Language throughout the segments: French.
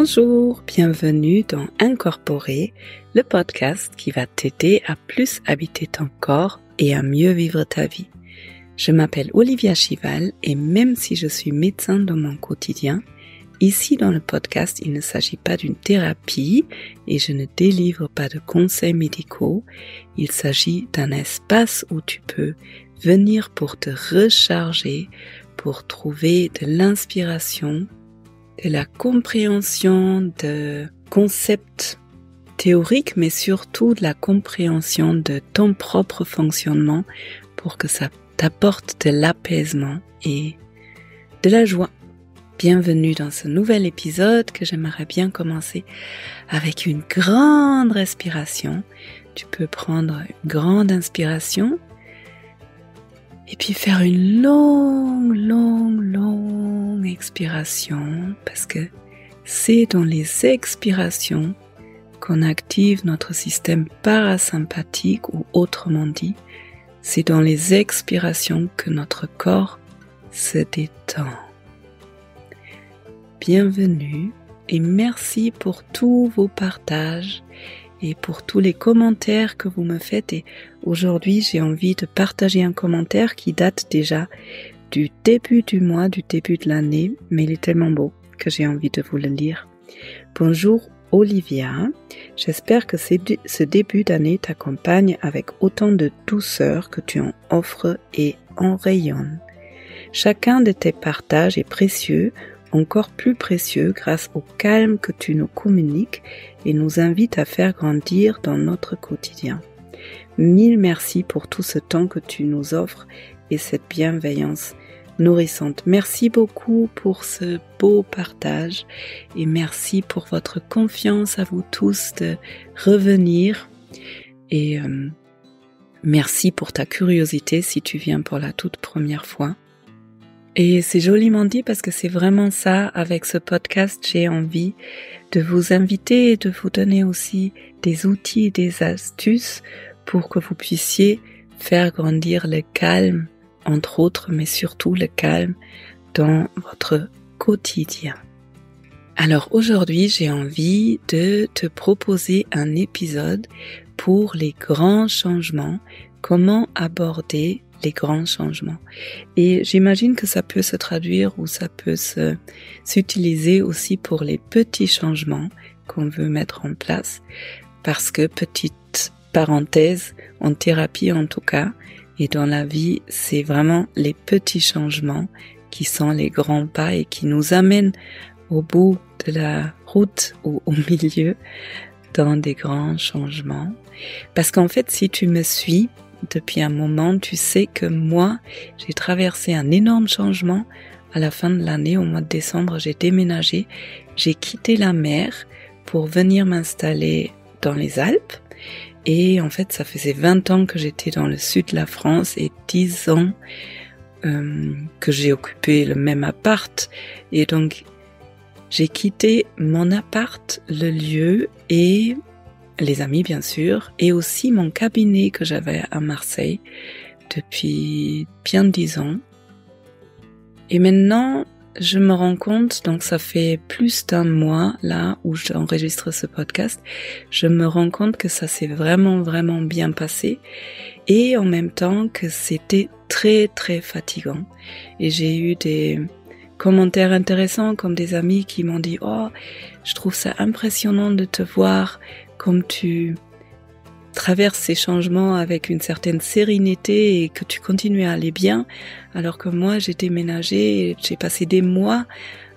Bonjour, bienvenue dans Incorporer, le podcast qui va t'aider à plus habiter ton corps et à mieux vivre ta vie. Je m'appelle Olivia Chival et même si je suis médecin dans mon quotidien, ici dans le podcast, il ne s'agit pas d'une thérapie et je ne délivre pas de conseils médicaux. Il s'agit d'un espace où tu peux venir pour te recharger, pour trouver de l'inspiration, de la compréhension de concepts théoriques, mais surtout de la compréhension de ton propre fonctionnement pour que ça t'apporte de l'apaisement et de la joie. Bienvenue dans ce nouvel épisode que j'aimerais bien commencer avec une grande respiration. Tu peux prendre une grande inspiration et puis faire une longue expiration parce que c'est dans les expirations qu'on active notre système parasympathique ou autrement dit, c'est dans les expirations que notre corps se détend. Bienvenue et merci pour tous vos partages et pour tous les commentaires que vous me faites. Et aujourd'hui, j'ai envie de partager un commentaire qui date déjà du début du mois, du début de l'année, mais il est tellement beau que j'ai envie de vous le lire. Bonjour Olivia, j'espère que ce début d'année t'accompagne avec autant de douceur que tu en offres et en rayonnes. Chacun de tes partages est précieux, encore plus précieux grâce au calme que tu nous communiques et nous invite à faire grandir dans notre quotidien. Mille merci pour tout ce temps que tu nous offres et cette bienveillance nourrissante. Merci beaucoup pour ce beau partage et merci pour votre confiance à vous tous de revenir et merci pour ta curiosité si tu viens pour la toute première fois. Et c'est joliment dit parce que c'est vraiment ça, avec ce podcast, j'ai envie de vous inviter et de vous donner aussi des outils et des astuces pour que vous puissiez faire grandir le calme, entre autres, mais surtout le calme dans votre quotidien. Alors aujourd'hui, j'ai envie de te proposer un épisode pour les grands changements, comment aborder les grands changements. Et j'imagine que ça peut se traduire ou ça peut s'utiliser aussi pour les petits changements qu'on veut mettre en place. Parce que, petite parenthèse, en thérapie en tout cas, et dans la vie, c'est vraiment les petits changements qui sont les grands pas et qui nous amènent au bout de la route ou au milieu dans des grands changements. Parce qu'en fait, si tu me suis depuis un moment, tu sais que moi, j'ai traversé un énorme changement à la fin de l'année. Au mois de décembre, j'ai déménagé, j'ai quitté la mer pour venir m'installer dans les Alpes. Et en fait, ça faisait 20 ans que j'étais dans le sud de la France et 10 ans que j'ai occupé le même appart. Et donc, j'ai quitté mon appart, le lieu et les amis bien sûr, et aussi mon cabinet que j'avais à Marseille depuis bien 10 ans. Et maintenant, je me rends compte, donc ça fait plus d'un mois là où j'enregistre ce podcast, je me rends compte que ça s'est vraiment bien passé et en même temps que c'était très fatigant. Et j'ai eu des commentaires intéressants comme des amis qui m'ont dit « Oh, je trouve ça impressionnant de te voir comme tu traverses ces changements avec une certaine sérénité et que tu continues à aller bien, alors que moi j'ai déménagé et j'ai passé des mois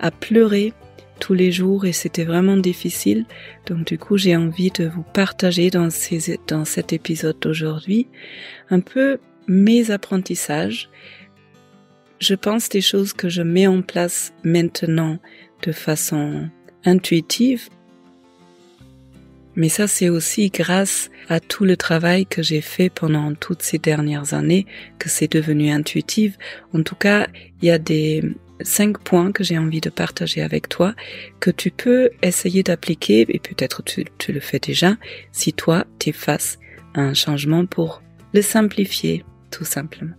à pleurer tous les jours et c'était vraiment difficile. Donc du coup j'ai envie de vous partager dans cet épisode d'aujourd'hui un peu mes apprentissages. Je pense des choses que je mets en place maintenant de façon intuitive. Mais ça, c'est aussi grâce à tout le travail que j'ai fait pendant toutes ces dernières années que c'est devenu intuitif. En tout cas, il y a des 5 points que j'ai envie de partager avec toi que tu peux essayer d'appliquer et peut-être tu le fais déjà si toi, tu es face à un changement pour le simplifier, tout simplement.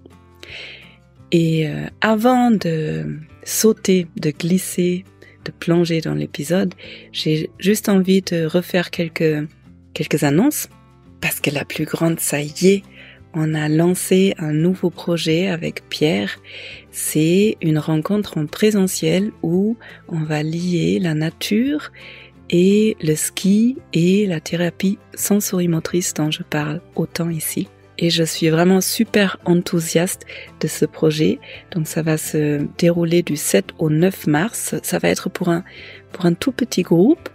Et avant de sauter, de glisser de plonger dans l'épisode, j'ai juste envie de refaire quelques annonces, parce que la plus grande, ça y est, on a lancé un nouveau projet avec Pierre. C'est une rencontre en présentiel où on va lier la nature et le ski et la thérapie sensorimotrice dont je parle autant ici. Et je suis vraiment super enthousiaste de ce projet. Donc ça va se dérouler du 7 au 9 mars. Ça va être pour un tout petit groupe.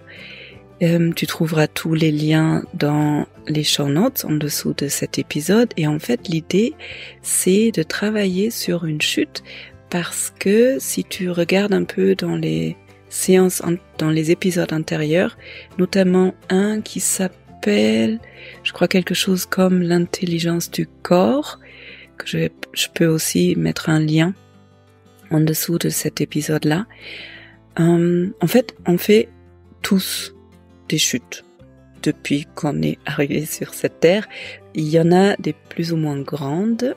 Tu trouveras tous les liens dans les show notes en dessous de cet épisode. Et en fait, l'idée, c'est de travailler sur une chute parce que si tu regardes un peu dans les séances, dans les épisodes antérieurs, notamment un qui s'appelle, je crois quelque chose comme l'intelligence du corps, que je peux aussi mettre un lien en dessous de cet épisode-là. En fait, on fait tous des chutes depuis qu'on est arrivé sur cette terre. Il y en a des plus ou moins grandes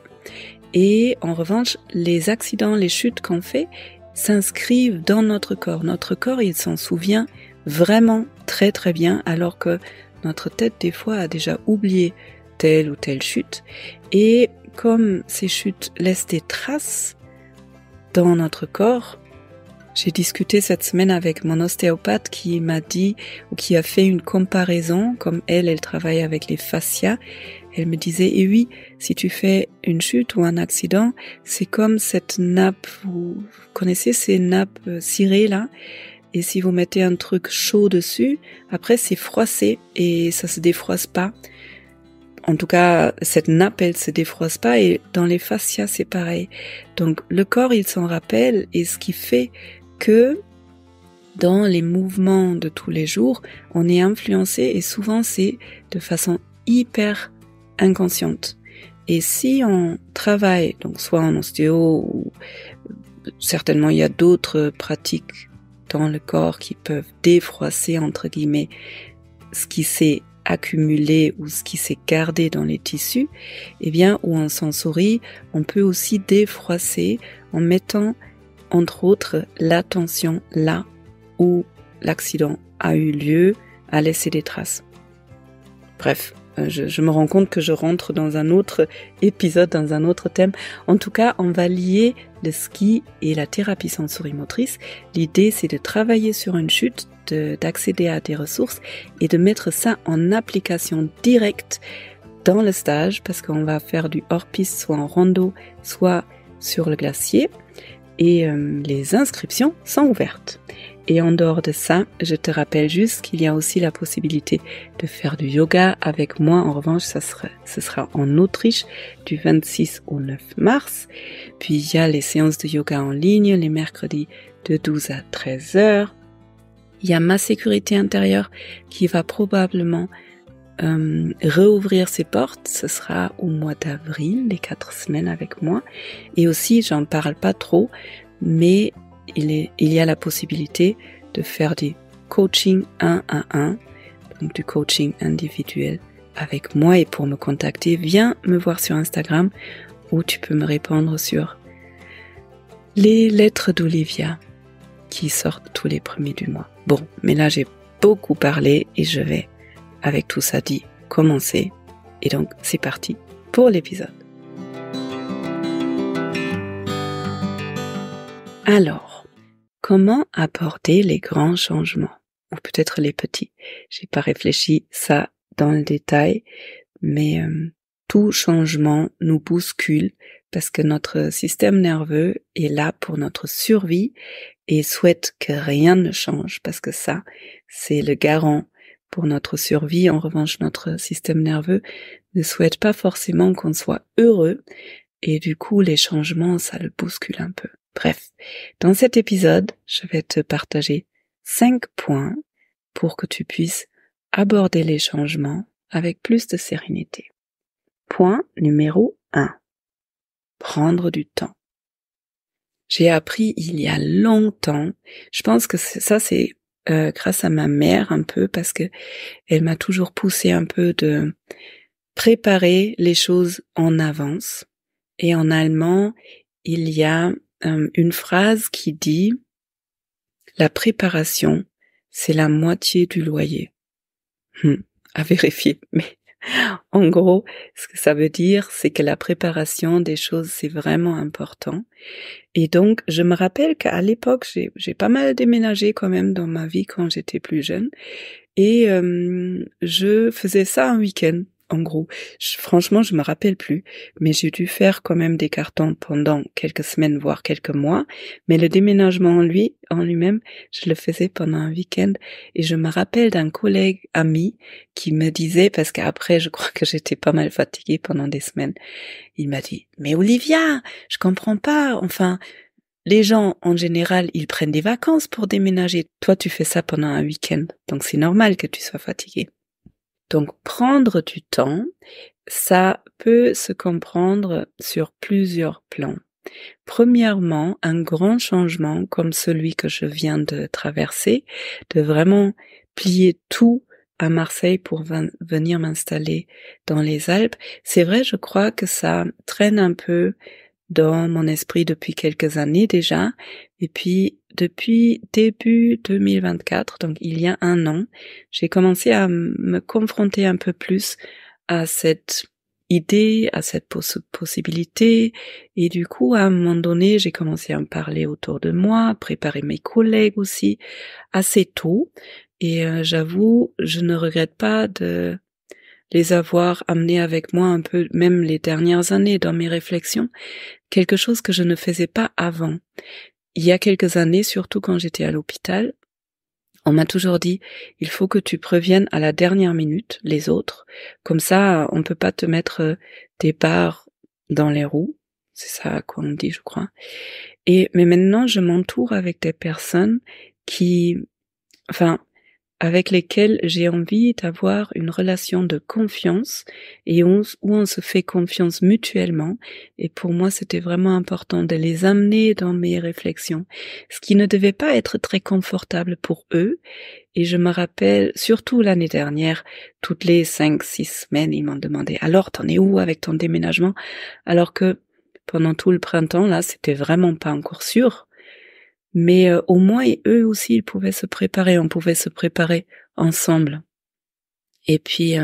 et en revanche, les accidents, les chutes qu'on fait s'inscrivent dans notre corps. Notre corps, il s'en souvient vraiment très très bien alors que notre tête des fois a déjà oublié telle ou telle chute. Et comme ces chutes laissent des traces dans notre corps, j'ai discuté cette semaine avec mon ostéopathe qui m'a dit, ou qui a fait une comparaison, comme elle travaille avec les fascias. Elle me disait, et oui, si tu fais une chute ou un accident, c'est comme cette nappe, vous connaissez ces nappes cirées là, et si vous mettez un truc chaud dessus, après c'est froissé et ça se défroisse pas. En tout cas, cette nappe, elle se défroisse pas et dans les fascias, c'est pareil. Donc, le corps, il s'en rappelle et ce qui fait que dans les mouvements de tous les jours, on est influencé et souvent c'est de façon hyper inconsciente. Et si on travaille, donc soit en ostéo ou certainement il y a d'autres pratiques dans le corps qui peuvent défroisser entre guillemets ce qui s'est accumulé ou ce qui s'est gardé dans les tissus, eh bien, ou en sensorie, on peut aussi défroisser en mettant entre autres l'attention là où l'accident a eu lieu, a laissé des traces. Bref, je me rends compte que je rentre dans un autre épisode, dans un autre thème. En tout cas, on va lier le ski et la thérapie sensorimotrice. L'idée, c'est de travailler sur une chute, d'accéder à des ressources et de mettre ça en application directe dans le stage, parce qu'on va faire du hors-piste, soit en rando, soit sur le glacier. Et les inscriptions sont ouvertes. Et en dehors de ça, je te rappelle juste qu'il y a aussi la possibilité de faire du yoga avec moi. En revanche, ce sera en Autriche du 26 au 9 mars. Puis il y a les séances de yoga en ligne les mercredis de 12 à 13 heures. Il y a ma sécurité intérieure qui va probablement réouvrir ses portes. Ce sera au mois d'avril, les 4 semaines avec moi. Et aussi, j'en parle pas trop, mais il y a la possibilité de faire des coachings 1 à 1, donc du coaching individuel avec moi. Et pour me contacter, viens me voir sur Instagram ou tu peux me répondre sur les lettres d'Olivia qui sortent tous les premiers du mois. Bon, mais là j'ai beaucoup parlé et je vais, avec tout ça dit, commencer. Et donc c'est parti pour l'épisode. Alors, comment apporter les grands changements, ou peut-être les petits? J'ai pas réfléchi ça dans le détail, mais tout changement nous bouscule parce que notre système nerveux est là pour notre survie et souhaite que rien ne change parce que ça, c'est le garant pour notre survie. En revanche, notre système nerveux ne souhaite pas forcément qu'on soit heureux et du coup, les changements, ça le bouscule un peu. Bref, dans cet épisode, je vais te partager 5 points pour que tu puisses aborder les changements avec plus de sérénité. Point numéro 1. Prendre du temps. J'ai appris il y a longtemps, je pense que ça c'est grâce à ma mère un peu, parce que elle m'a toujours poussé un peu de préparer les choses en avance. Et en allemand, il y a une phrase qui dit La préparation, c'est la moitié du loyer. À vérifier, mais en gros, ce que ça veut dire, c'est que la préparation des choses, c'est vraiment important. Et donc, je me rappelle qu'à l'époque, j'ai pas mal déménagé quand même dans ma vie quand j'étais plus jeune. Et je faisais ça un week-end, en gros. Franchement, je me rappelle plus, mais j'ai dû faire quand même des cartons pendant quelques semaines, voire quelques mois. Mais le déménagement en lui-même, je le faisais pendant un week-end. Et je me rappelle d'un collègue ami qui me disait, parce qu'après, je crois que j'étais pas mal fatiguée pendant des semaines, il m'a dit, mais Olivia, je comprends pas, enfin, les gens, en général, ils prennent des vacances pour déménager. Toi, tu fais ça pendant un week-end. Donc, c'est normal que tu sois fatigué. Donc, prendre du temps, ça peut se comprendre sur plusieurs plans. Premièrement, un grand changement comme celui que je viens de traverser, de vraiment plier tout à Marseille pour venir m'installer dans les Alpes. C'est vrai, je crois que ça traîne un peu dans mon esprit depuis quelques années déjà. Et puis, depuis début 2024, donc il y a un an, j'ai commencé à me confronter un peu plus à cette idée, à cette possibilité. Et du coup, à un moment donné, j'ai commencé à en parler autour de moi, préparer mes collègues aussi, assez tôt. Et j'avoue, je ne regrette pas de les avoir amenés avec moi un peu, même les dernières années dans mes réflexions, quelque chose que je ne faisais pas avant. Il y a quelques années, surtout quand j'étais à l'hôpital, on m'a toujours dit, il faut que tu préviennes à la dernière minute les autres, comme ça on peut pas te mettre des barres dans les roues, c'est ça qu'on dit je crois. Mais maintenant je m'entoure avec des personnes avec lesquels j'ai envie d'avoir une relation de confiance et où on se fait confiance mutuellement. Et pour moi, c'était vraiment important de les amener dans mes réflexions, ce qui ne devait pas être très confortable pour eux. Et je me rappelle, surtout l'année dernière, toutes les 5-6 semaines, ils m'ont demandé « Alors, t'en es où avec ton déménagement ?» Alors que pendant tout le printemps, là, c'était vraiment pas encore sûr. Mais au moins, eux aussi, ils pouvaient se préparer, on pouvait se préparer ensemble. Et puis,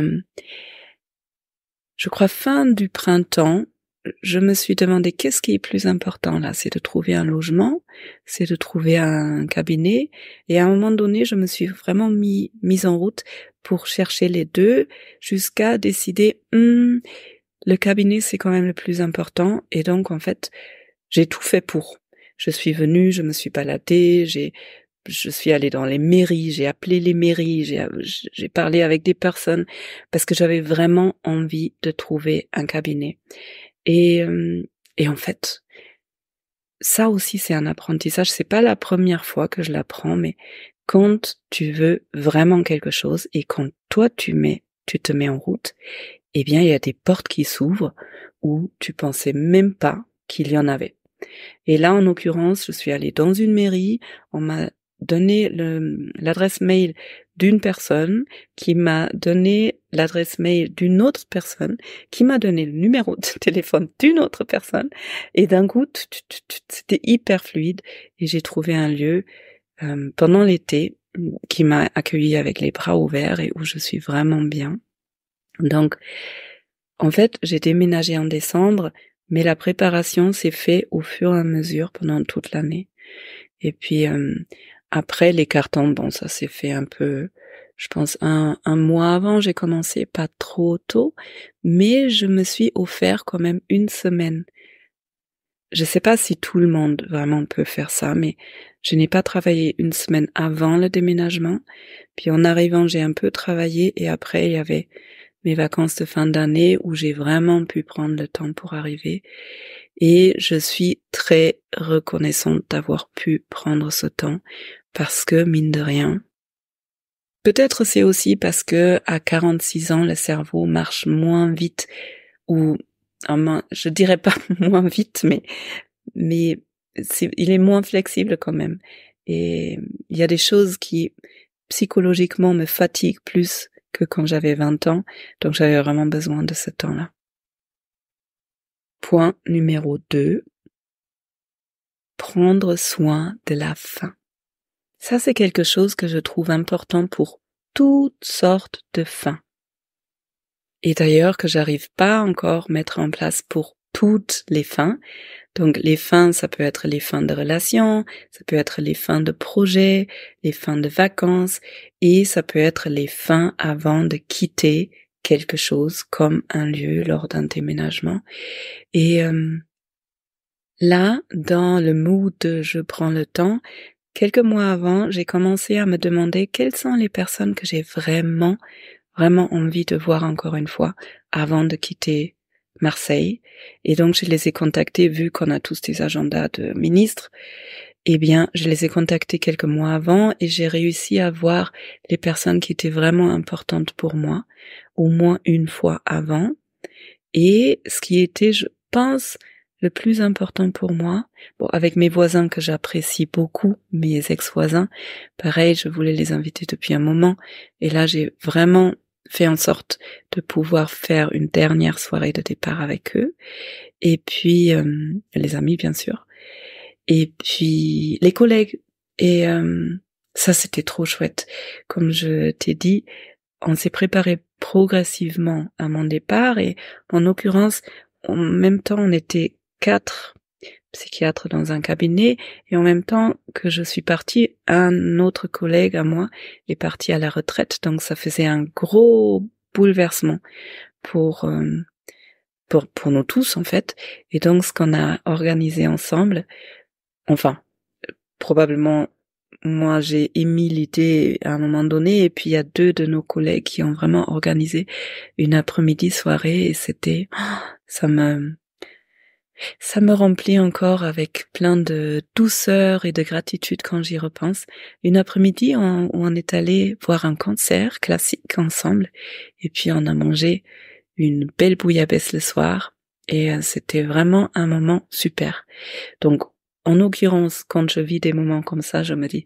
je crois fin du printemps, je me suis demandé qu'est-ce qui est plus important là, c'est de trouver un logement, c'est de trouver un cabinet. Et à un moment donné, je me suis vraiment mise en route pour chercher les deux jusqu'à décider, le cabinet c'est quand même le plus important. Et donc, en fait, j'ai tout fait pour. Je suis venue, je me suis baladée, je suis allée dans les mairies, j'ai appelé les mairies, j'ai parlé avec des personnes parce que j'avais vraiment envie de trouver un cabinet. Et en fait, ça aussi c'est un apprentissage. C'est pas la première fois que je l'apprends, mais quand tu veux vraiment quelque chose et quand toi tu te mets en route, eh bien il y a des portes qui s'ouvrent où tu pensais même pas qu'il y en avait. Et là, en l'occurrence, je suis allée dans une mairie, on m'a donné l'adresse mail d'une personne, qui m'a donné l'adresse mail d'une autre personne, qui m'a donné le numéro de téléphone d'une autre personne, et d'un coup, c'était hyper fluide, et j'ai trouvé un lieu pendant l'été qui m'a accueilli avec les bras ouverts et où je suis vraiment bien. Donc, en fait, j'ai déménagé en décembre, mais la préparation s'est faite au fur et à mesure pendant toute l'année. Et puis après les cartons, bon, ça s'est fait un peu, je pense un mois avant, j'ai commencé, pas trop tôt, mais je me suis offert quand même une semaine. Je sais pas si tout le monde vraiment peut faire ça, mais je n'ai pas travaillé une semaine avant le déménagement. Puis en arrivant, j'ai un peu travaillé et après il y avait mes vacances de fin d'année où j'ai vraiment pu prendre le temps pour arriver. Et je suis très reconnaissante d'avoir pu prendre ce temps parce que, mine de rien, peut-être c'est aussi parce que à 46 ans, le cerveau marche moins vite ou, je dirais pas moins vite, mais il est moins flexible quand même. Et il y a des choses qui, psychologiquement, me fatiguent plus que quand j'avais 20 ans, donc j'avais vraiment besoin de ce temps-là. Point numéro 2, prendre soin de la faim. Ça, c'est quelque chose que je trouve important pour toutes sortes de fins. Et d'ailleurs que j'arrive pas encore à mettre en place pour toutes les fins. Donc les fins, ça peut être les fins de relations, ça peut être les fins de projets, les fins de vacances, et ça peut être les fins avant de quitter quelque chose comme un lieu lors d'un déménagement. Et là, dans le mood de je prends le temps, quelques mois avant, j'ai commencé à me demander quelles sont les personnes que j'ai vraiment envie de voir encore une fois avant de quitter Marseille. Et donc, je les ai contactés, vu qu'on a tous des agendas de ministres. Eh bien, je les ai contactés quelques mois avant et j'ai réussi à voir les personnes qui étaient vraiment importantes pour moi, au moins une fois avant. Et ce qui était, je pense, le plus important pour moi, bon, avec mes voisins que j'apprécie beaucoup, mes ex-voisins, pareil, je voulais les inviter depuis un moment, et là, j'ai vraiment fait en sorte de pouvoir faire une dernière soirée de départ avec eux, et puis, les amis, bien sûr, et puis, les collègues, et ça, c'était trop chouette. Comme je t'ai dit, on s'est préparé progressivement à mon départ, et en l'occurrence, en même temps, on était 4 psychiatres dans un cabinet, et en même temps que je suis partie, un autre collègue à moi est parti à la retraite, donc ça faisait un gros bouleversement pour nous tous en fait. Et donc ce qu'on a organisé ensemble, enfin probablement moi j'ai émis l'idée à un moment donné, et puis il y a 2 de nos collègues qui ont vraiment organisé une après-midi soirée, et c'était ça me remplit encore avec plein de douceur et de gratitude quand j'y repense. Une après-midi où on est allé voir un concert classique ensemble, et puis on a mangé une belle bouillabaisse le soir, et c'était vraiment un moment super. Donc, en l'occurrence, quand je vis des moments comme ça, je me dis,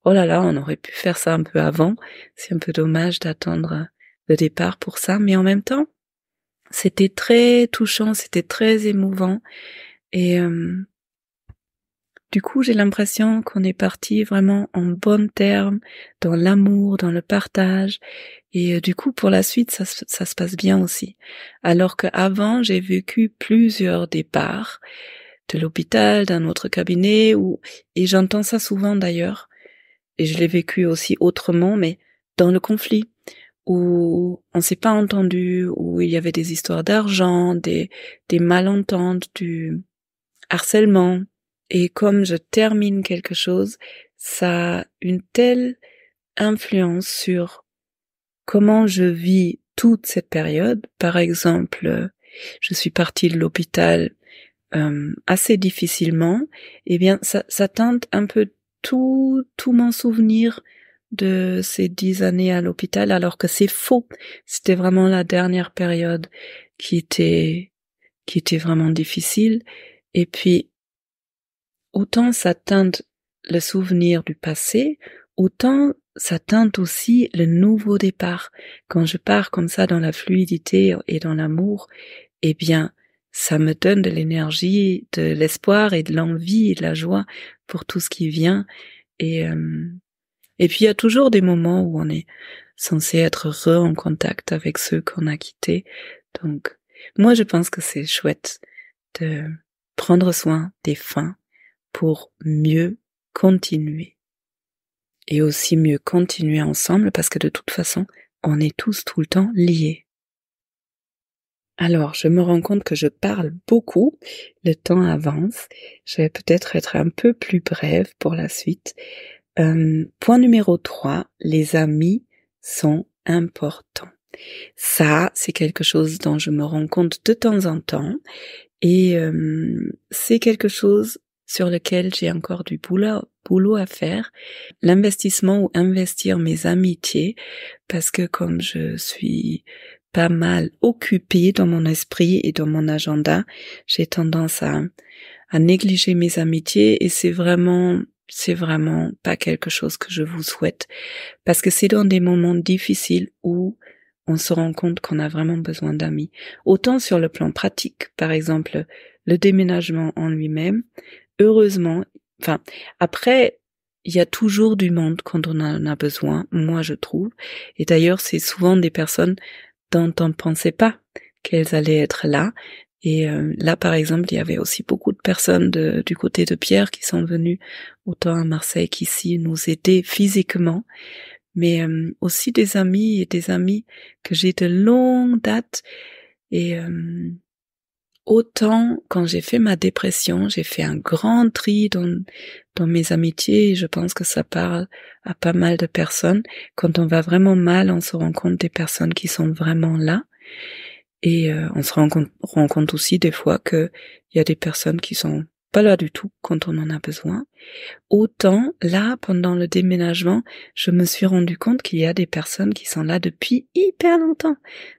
oh là là, on aurait pu faire ça un peu avant. C'est un peu dommage d'attendre le départ pour ça, mais en même temps, c'était très touchant, c'était très émouvant, et du coup, j'ai l'impression qu'on est parti vraiment en bons termes, dans l'amour, dans le partage, et du coup, pour la suite, ça se passe bien aussi. Alors qu'avant, j'ai vécu plusieurs départs de l'hôpital, d'un autre cabinet, et j'entends ça souvent d'ailleurs, et je l'ai vécu aussi autrement, mais dans le conflit, où on s'est pas entendu, où il y avait des histoires d'argent, des malententes, du harcèlement. Et comme je termine quelque chose, ça a une telle influence sur comment je vis toute cette période. Par exemple, je suis partie de l'hôpital assez difficilement. Eh bien, ça teinte un peu tout mon souvenir de ces 10 années à l'hôpital, alors que c'est faux. C'était vraiment la dernière période qui était vraiment difficile. Et puis, autant ça teinte le souvenir du passé, autant ça teinte aussi le nouveau départ. Quand je pars comme ça dans la fluidité et dans l'amour, eh bien, ça me donne de l'énergie, de l'espoir et de l'envie et de la joie pour tout ce qui vient. Et puis il y a toujours des moments où on est censé être en contact avec ceux qu'on a quittés. Donc, moi je pense que c'est chouette de prendre soin des fins pour mieux continuer. Et aussi mieux continuer ensemble, parce que de toute façon, on est tous tout le temps liés. Alors, je me rends compte que je parle beaucoup, le temps avance, je vais peut-être être un peu plus brève pour la suite. Point numéro 3, les amis sont importants. Ça, c'est quelque chose dont je me rends compte de temps en temps, et c'est quelque chose sur lequel j'ai encore du boulot à faire. L'investissement ou investir mes amitiés, parce que comme je suis pas mal occupée dans mon esprit et dans mon agenda, j'ai tendance à négliger mes amitiés, et c'est vraiment pas quelque chose que je vous souhaite, parce que c'est dans des moments difficiles où on se rend compte qu'on a vraiment besoin d'amis. Autant sur le plan pratique, par exemple, le déménagement en lui-même, heureusement, après, il y a toujours du monde quand on en a besoin, moi je trouve. Et d'ailleurs, c'est souvent des personnes dont on ne pensait pas qu'elles allaient être là. Et là, par exemple, il y avait aussi beaucoup de personnes du côté de Pierre qui sont venues autant à Marseille qu'ici nous aider physiquement, mais aussi des amis et des amis que j'ai de longue date. Et autant quand j'ai fait ma dépression, j'ai fait un grand tri dans mes amitiés, et je pense que ça parle à pas mal de personnes. Quand on va vraiment mal, on se rend compte des personnes qui sont vraiment là. Et on se rend compte aussi des fois que il y a des personnes qui sont pas là du tout quand on en a besoin. Autant là, pendant le déménagement, je me suis rendu compte qu'il y a des personnes qui sont là depuis hyper longtemps,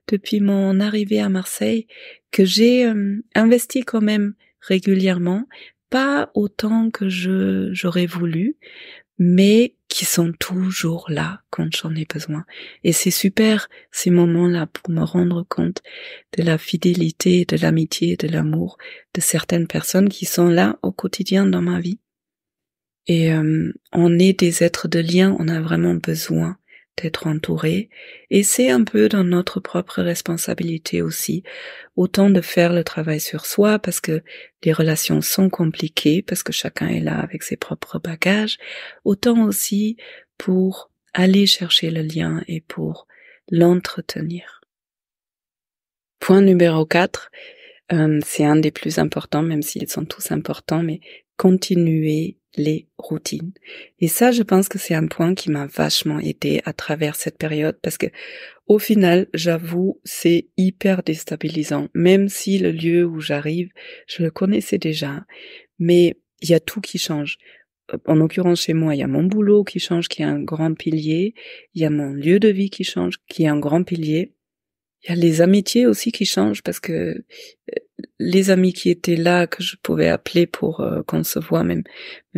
depuis mon arrivée à Marseille, que j'ai investi quand même régulièrement, pas autant que j'aurais voulu, mais qui sont toujours là quand j'en ai besoin. Et c'est super, ces moments-là, pour me rendre compte de la fidélité, de l'amitié, de l'amour de certaines personnes qui sont là au quotidien dans ma vie. Et on est des êtres de lien, on a vraiment besoin d'être entouré. Et c'est un peu dans notre propre responsabilité aussi, autant de faire le travail sur soi, parce que les relations sont compliquées, parce que chacun est là avec ses propres bagages, autant aussi pour aller chercher le lien et pour l'entretenir. Point numéro 4, c'est un des plus importants, même s'ils sont tous importants, mais continuer les routines. Et ça, je pense que c'est un point qui m'a vachement aidé à travers cette période, parce que au final, j'avoue, c'est hyper déstabilisant. Même si le lieu où j'arrive, je le connaissais déjà, mais il y a tout qui change. En l'occurrence, chez moi, il y a mon boulot qui change, qui est un grand pilier. Il y a mon lieu de vie qui change, qui est un grand pilier. Il y a les amitiés aussi qui changent, parce que les amis qui étaient là, que je pouvais appeler pour qu'on se voit, même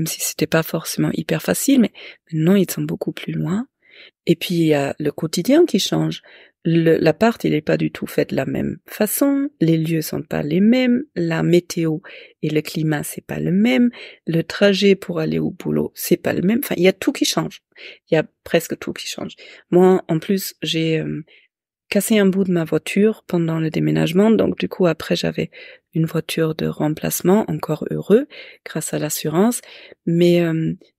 si c'était pas forcément hyper facile, mais maintenant ils sont beaucoup plus loin. Et puis il y a le quotidien qui change. L'appart, il est pas du tout fait de la même façon, les lieux sont pas les mêmes, la météo et le climat c'est pas le même, le trajet pour aller au boulot c'est pas le même. Enfin, il y a tout qui change. Il y a presque tout qui change. Moi, en plus, j'ai cassé un bout de ma voiture pendant le déménagement, donc du coup après j'avais une voiture de remplacement, encore heureux, grâce à l'assurance, mais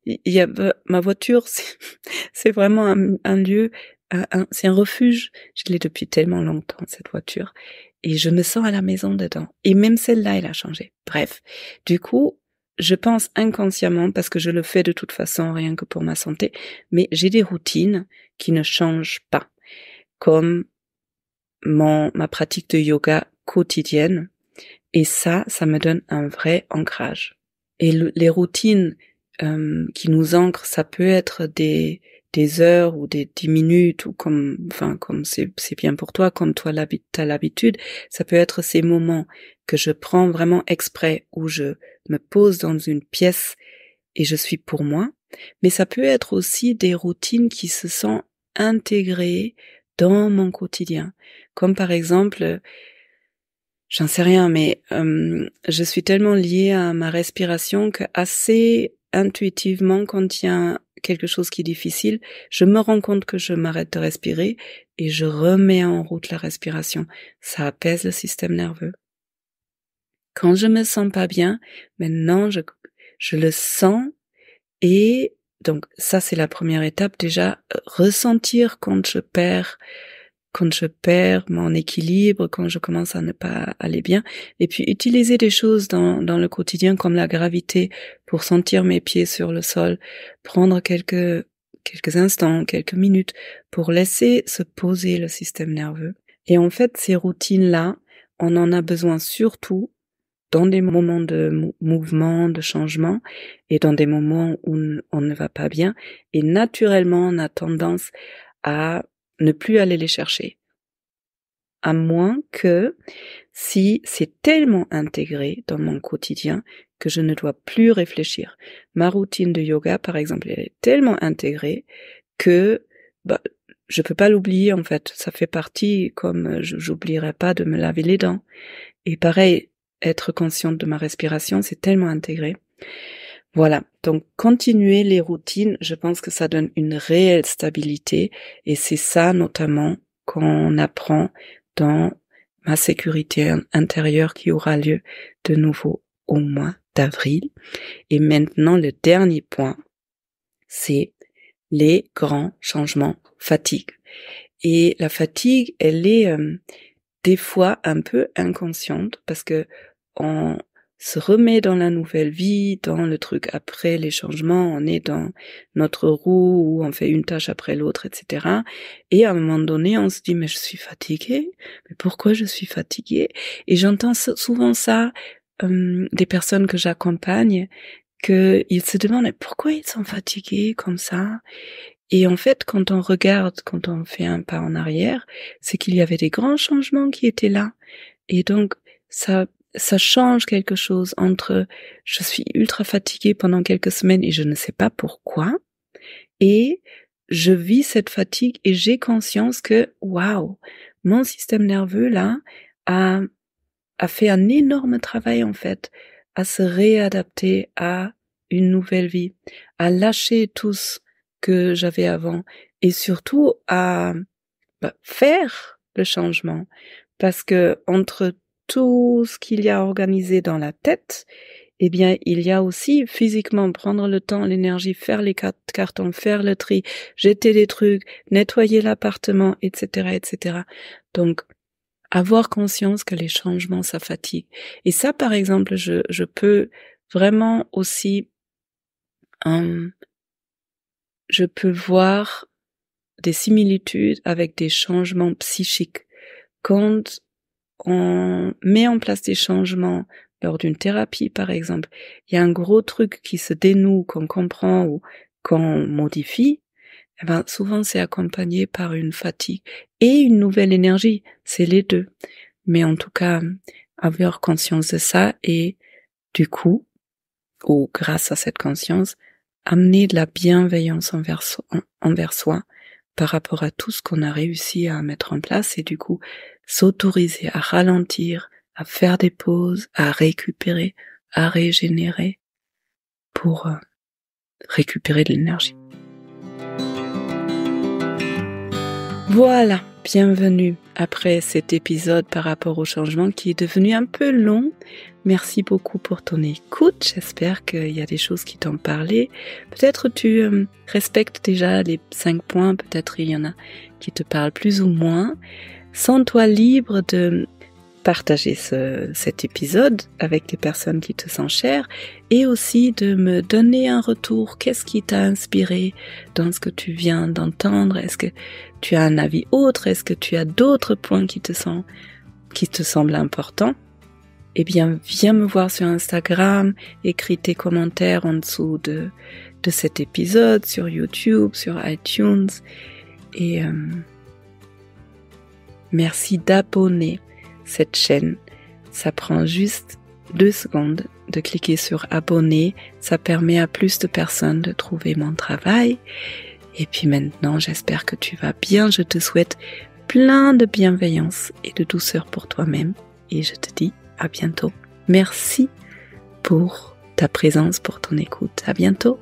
il y a ma voiture, c'est vraiment un lieu, c'est un refuge. Je l'ai depuis tellement longtemps, cette voiture, et je me sens à la maison dedans, et même celle-là elle a changé. Bref, du coup je pense inconsciemment, parce que je le fais de toute façon rien que pour ma santé, mais j'ai des routines qui ne changent pas, comme ma pratique de yoga quotidienne, et ça me donne un vrai ancrage. Et les routines qui nous ancrent, ça peut être des heures ou des 10 minutes, ou comme c'est bien pour toi, comme toi t'as l'habitude. Ça peut être ces moments que je prends vraiment exprès, où je me pose dans une pièce et je suis pour moi. Mais ça peut être aussi des routines qui se sont intégrées dans mon quotidien. Comme par exemple, j'en sais rien, mais je suis tellement liée à ma respiration que assez intuitivement, quand il y a quelque chose qui est difficile, je me rends compte que je m'arrête de respirer et je remets en route la respiration. Ça apaise le système nerveux. Quand je me sens pas bien, maintenant je le sens, et donc ça c'est la première étape, déjà ressentir quand je perds mon équilibre, quand je commence à ne pas aller bien, et puis utiliser des choses dans le quotidien comme la gravité pour sentir mes pieds sur le sol, prendre quelques instants, quelques minutes pour laisser se poser le système nerveux. Et en fait, ces routines-là, on en a besoin surtout dans des moments de mouvement, de changement, et dans des moments où on ne va pas bien, et naturellement on a tendance à ne plus aller les chercher. À moins que si c'est tellement intégré dans mon quotidien que je ne dois plus réfléchir. Ma routine de yoga, par exemple, elle est tellement intégrée que je peux pas l'oublier en fait. Ça fait partie, comme j'oublierai pas de me laver les dents. Et pareil, être consciente de ma respiration, c'est tellement intégré. Voilà, donc continuer les routines, je pense que ça donne une réelle stabilité et c'est ça notamment qu'on apprend dans ma sécurité intérieure qui aura lieu de nouveau au mois d'avril. Et maintenant, le dernier point, c'est les grands changements fatigue. Et la fatigue, elle est des fois un peu inconsciente parce que on se remet dans la nouvelle vie, dans le truc après les changements, on est dans notre roue où on fait une tâche après l'autre, etc. Et à un moment donné, on se dit, mais je suis fatiguée, mais pourquoi je suis fatiguée? Et j'entends souvent ça des personnes que j'accompagne, qu'ils se demandent, mais pourquoi ils sont fatigués comme ça? Et en fait, quand on regarde, quand on fait un pas en arrière, c'est qu'il y avait des grands changements qui étaient là. Et donc, ça change quelque chose entre je suis ultra fatiguée pendant quelques semaines et je ne sais pas pourquoi, et je vis cette fatigue et j'ai conscience que, waouh, mon système nerveux là a fait un énorme travail en fait, à se réadapter à une nouvelle vie, à lâcher tout ce que j'avais avant et surtout à faire le changement. Parce que entre tout ce qu'il y a organisé dans la tête, eh bien, il y a aussi physiquement prendre le temps, l'énergie, faire les cartons, faire le tri, jeter des trucs, nettoyer l'appartement, etc., etc. Donc, avoir conscience que les changements, ça fatigue. Et ça, par exemple, je peux vraiment aussi, je peux voir des similitudes avec des changements psychiques. Quand on met en place des changements lors d'une thérapie, par exemple, il y a un gros truc qui se dénoue, qu'on comprend ou qu'on modifie, eh ben, souvent c'est accompagné par une fatigue et une nouvelle énergie, c'est les deux. Mais en tout cas, avoir conscience de ça et du coup, ou grâce à cette conscience, amener de la bienveillance envers soi par rapport à tout ce qu'on a réussi à mettre en place et du coup, s'autoriser à ralentir, à faire des pauses, à récupérer, à régénérer pour récupérer de l'énergie. Voilà, bienvenue après cet épisode par rapport au changement qui est devenu un peu long. Merci beaucoup pour ton écoute, j'espère qu'il y a des choses qui t'ont parlé. Peut-être tu respectes déjà les 5 points, peut-être il y en a qui te parlent plus ou moins. Sens-toi libre de partager cet épisode avec les personnes qui te sont chères et aussi de me donner un retour. Qu'est-ce qui t'a inspiré dans ce que tu viens d'entendre? Est-ce que tu as un avis autre? Est-ce que tu as d'autres points qui te semblent importants? Eh bien, viens me voir sur Instagram, écris tes commentaires en dessous de cet épisode, sur YouTube, sur iTunes et merci d'abonner cette chaîne. Ça prend juste 2 secondes de cliquer sur abonner. Ça permet à plus de personnes de trouver mon travail. Et puis maintenant, j'espère que tu vas bien. Je te souhaite plein de bienveillance et de douceur pour toi-même. Et je te dis à bientôt. Merci pour ta présence, pour ton écoute. À bientôt.